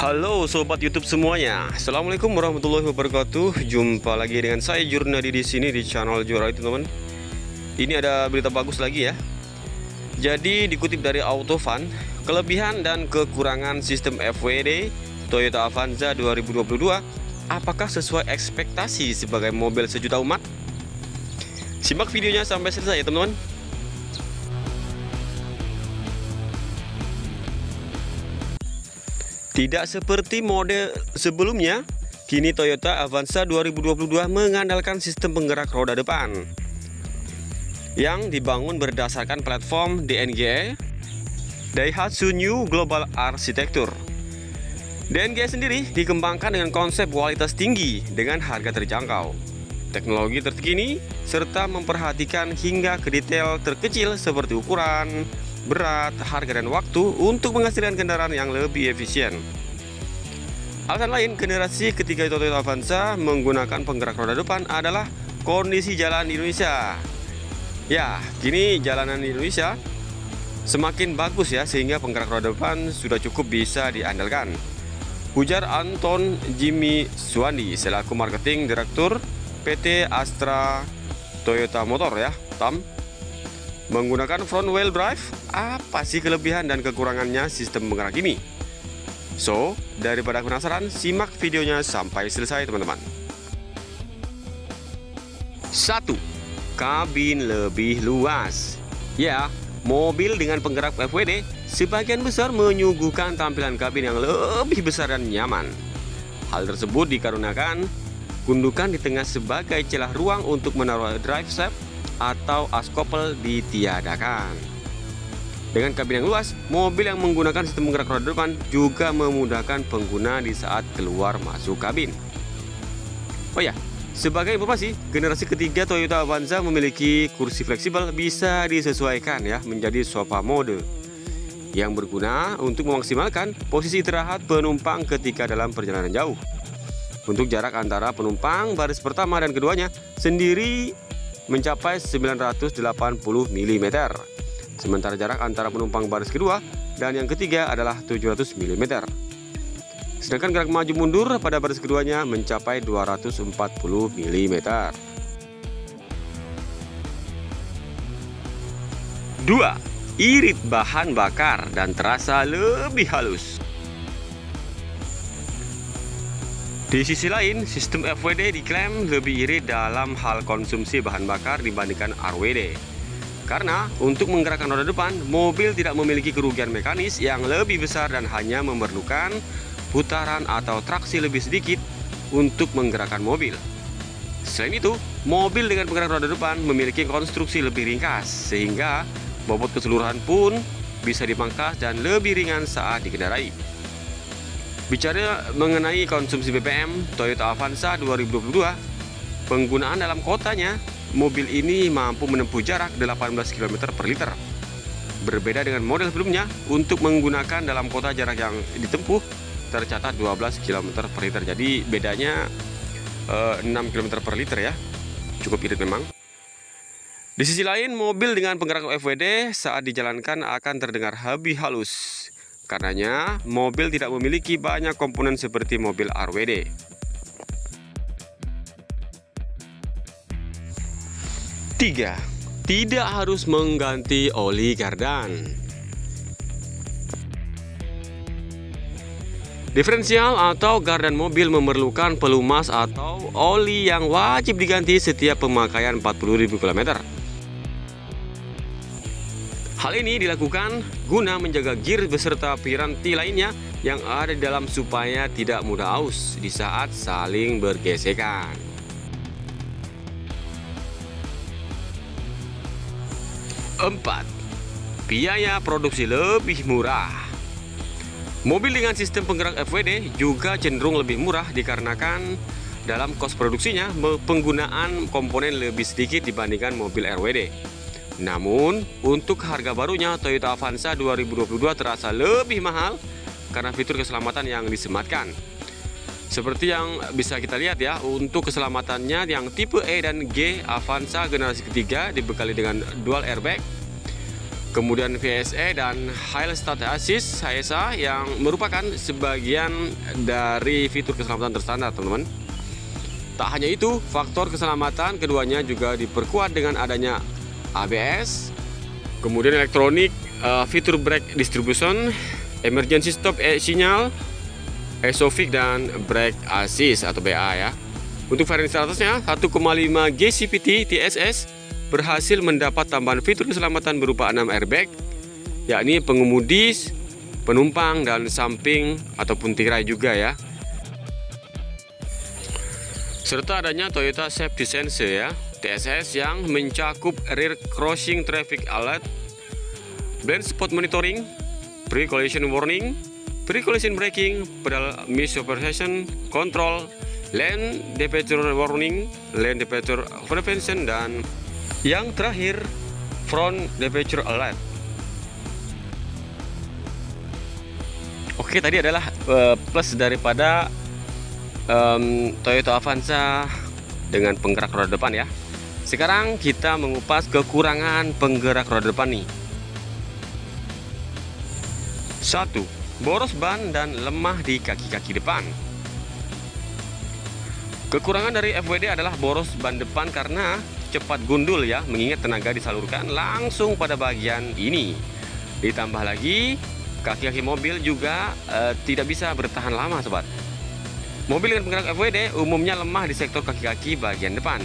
Halo sobat YouTube semuanya. Assalamualaikum warahmatullahi wabarakatuh. Jumpa lagi dengan saya Jurnadi di sini di channel Juara itu, teman. Ini ada berita bagus lagi ya. Jadi dikutip dari Autofun, kelebihan dan kekurangan sistem FWD Toyota Avanza 2022 apakah sesuai ekspektasi sebagai mobil sejuta umat? Simak videonya sampai selesai ya, teman-teman. Tidak seperti model sebelumnya, kini Toyota Avanza 2022 mengandalkan sistem penggerak roda depan yang dibangun berdasarkan platform DNGE Daihatsu New Global Architecture. DNGE sendiri dikembangkan dengan konsep kualitas tinggi dengan harga terjangkau, teknologi terkini, serta memperhatikan hingga ke detail terkecil seperti ukuran, berat, harga, dan waktu untuk menghasilkan kendaraan yang lebih efisien. Alasan lain generasi ketiga Toyota Avanza menggunakan penggerak roda depan adalah kondisi jalan di Indonesia. Ya, kini jalanan di Indonesia semakin bagus ya, sehingga penggerak roda depan sudah cukup bisa diandalkan, ujar Anton Jimmy Suwandi selaku Marketing Direktur PT Astra Toyota Motor ya, TAM. Menggunakan front wheel drive, apa sih kelebihan dan kekurangannya sistem penggerak ini? So, daripada penasaran, simak videonya sampai selesai, teman-teman. 1. Kabin lebih luas. Ya, mobil dengan penggerak FWD sebagian besar menyuguhkan tampilan kabin yang lebih besar dan nyaman. Hal tersebut dikarenakan gundukan di tengah sebagai celah ruang untuk menaruh drive shaft atau askopel ditiadakan. Dengan kabin yang luas, mobil yang menggunakan sistem penggerak roda depan juga memudahkan pengguna di saat keluar masuk kabin. Oh ya, sebagai informasi, generasi ketiga Toyota Avanza memiliki kursi fleksibel bisa disesuaikan ya menjadi sofa mode yang berguna untuk memaksimalkan posisi istirahat penumpang ketika dalam perjalanan jauh. Untuk jarak antara penumpang baris pertama dan keduanya sendiri mencapai 980 mm. Sementara jarak antara penumpang baris kedua dan yang ketiga adalah 700 mm. Sedangkan gerak maju mundur pada baris keduanya mencapai 240 mm. 2. Irit bahan bakar dan terasa lebih halus. Di sisi lain, sistem FWD diklaim lebih irit dalam hal konsumsi bahan bakar dibandingkan RWD. Karena untuk menggerakkan roda depan, mobil tidak memiliki kerugian mekanis yang lebih besar dan hanya memerlukan putaran atau traksi lebih sedikit untuk menggerakkan mobil. Selain itu, mobil dengan penggerak roda depan memiliki konstruksi lebih ringkas, sehingga bobot keseluruhan pun bisa dipangkas dan lebih ringan saat dikendarai. Bicara mengenai konsumsi BBM Toyota Avanza 2022, penggunaan dalam kotanya, mobil ini mampu menempuh jarak 18 km per liter. Berbeda dengan model sebelumnya, untuk menggunakan dalam kota jarak yang ditempuh tercatat 12 km per liter. Jadi bedanya 6 km per liter ya, cukup irit memang. Di sisi lain, mobil dengan penggerak FWD saat dijalankan akan terdengar lebih halus. Karenanya, mobil tidak memiliki banyak komponen seperti mobil RWD. 3. Tidak harus mengganti oli kardan. Diferensial atau gardan mobil memerlukan pelumas atau oli yang wajib diganti setiap pemakaian 40.000 km. Hal ini dilakukan guna menjaga gear beserta piranti lainnya yang ada di dalam supaya tidak mudah aus di saat saling bergesekan. 4. Biaya produksi lebih murah. Mobil dengan sistem penggerak FWD juga cenderung lebih murah dikarenakan dalam kos produksinya penggunaan komponen lebih sedikit dibandingkan mobil RWD. Namun, untuk harga barunya Toyota Avanza 2022 terasa lebih mahal karena fitur keselamatan yang disematkan. Seperti yang bisa kita lihat ya, untuk keselamatannya yang tipe E dan G Avanza generasi ketiga dibekali dengan dual airbag, kemudian VSA dan Hill Start Assist HSA yang merupakan sebagian dari fitur keselamatan terstandar, teman-teman. Tak hanya itu, faktor keselamatan keduanya juga diperkuat dengan adanya ABS, kemudian elektronik, fitur brake distribution, emergency stop sinyal, SOFIC dan brake assist atau BA ya. Untuk varian statusnya 1,5 GCVT TSS berhasil mendapat tambahan fitur keselamatan berupa 6 airbag, yakni pengemudi, penumpang dan samping ataupun tirai juga ya. Serta adanya Toyota Safety Sensor ya, TSS yang mencakup rear crossing traffic alert, blind spot monitoring, pre-collision warning, pre-collision braking, pedal misopposition control, lane departure warning, lane departure prevention, dan yang terakhir front departure alert. Oke, tadi adalah plus daripada Toyota Avanza dengan penggerak roda depan ya. Sekarang kita mengupas kekurangan penggerak roda depan nih. 1. Boros ban dan lemah di kaki-kaki depan. Kekurangan dari FWD adalah boros ban depan karena cepat gundul ya, mengingat tenaga disalurkan langsung pada bagian ini. Ditambah lagi kaki-kaki mobil juga tidak bisa bertahan lama, sobat. Mobil dengan penggerak FWD umumnya lemah di sektor kaki-kaki bagian depan.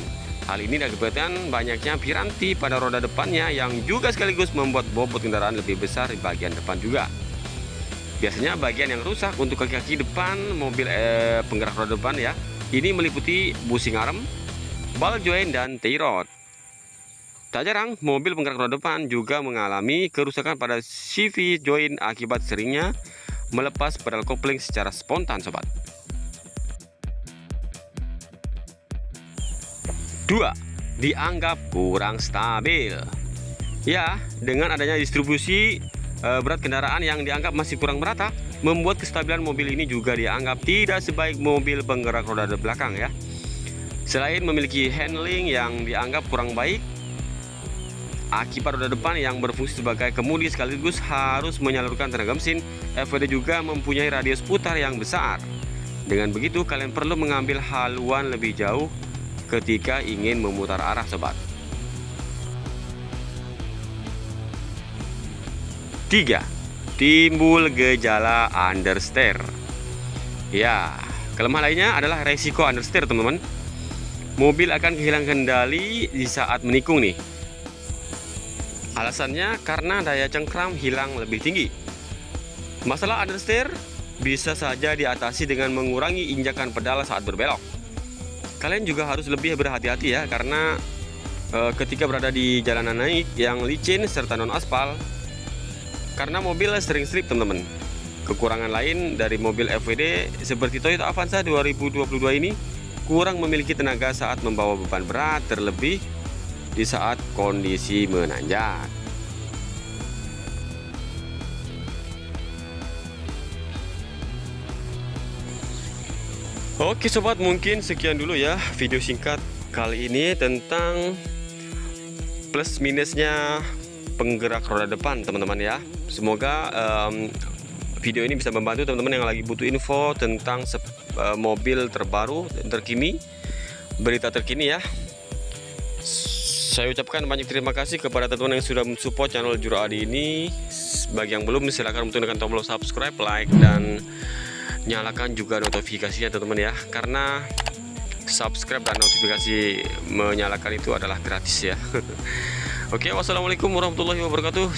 Hal ini diakibatkan banyaknya piranti pada roda depannya yang juga sekaligus membuat bobot kendaraan lebih besar di bagian depan juga. Biasanya bagian yang rusak untuk kaki-kaki depan mobil penggerak roda depan ya, ini meliputi bushing arm, ball joint, dan tie rod. Tak jarang mobil penggerak roda depan juga mengalami kerusakan pada CV joint akibat seringnya melepas pedal kopling secara spontan, sobat. 2. Dianggap kurang stabil. Ya, dengan adanya distribusi berat kendaraan yang dianggap masih kurang merata, membuat kestabilan mobil ini juga dianggap tidak sebaik mobil penggerak roda belakang ya. Selain memiliki handling yang dianggap kurang baik, akibat roda depan yang berfungsi sebagai kemudi sekaligus harus menyalurkan tenaga mesin, FWD juga mempunyai radius putar yang besar. Dengan begitu, kalian perlu mengambil haluan lebih jauh ketika ingin memutar arah, sobat. 3. Timbul gejala understeer. Ya, kelemahan lainnya adalah resiko understeer, teman-teman. Mobil akan kehilangan kendali di saat menikung nih. Alasannya karena daya cengkram hilang lebih tinggi. Masalah understeer bisa saja diatasi dengan mengurangi injakan pedal saat berbelok. Kalian juga harus lebih berhati-hati ya, karena ketika berada di jalanan naik yang licin serta non aspal, karena mobil sering slip, teman-teman. Kekurangan lain dari mobil FWD seperti Toyota Avanza 2022 ini kurang memiliki tenaga saat membawa beban berat, terlebih di saat kondisi menanjak. Oke sobat, mungkin sekian dulu ya video singkat kali ini tentang plus minusnya penggerak roda depan, teman-teman ya. Semoga video ini bisa membantu teman-teman yang lagi butuh info tentang mobil terbaru dan terkini, berita terkini ya. Saya ucapkan banyak terima kasih kepada teman-teman yang sudah mensupport channel Juru Adi ini. Bagi yang belum, silahkan tekan tombol subscribe, like, dan nyalakan juga notifikasinya, teman-teman ya. Karena subscribe dan notifikasi menyalakan itu adalah gratis ya. Oke, wassalamualaikum warahmatullahi wabarakatuh.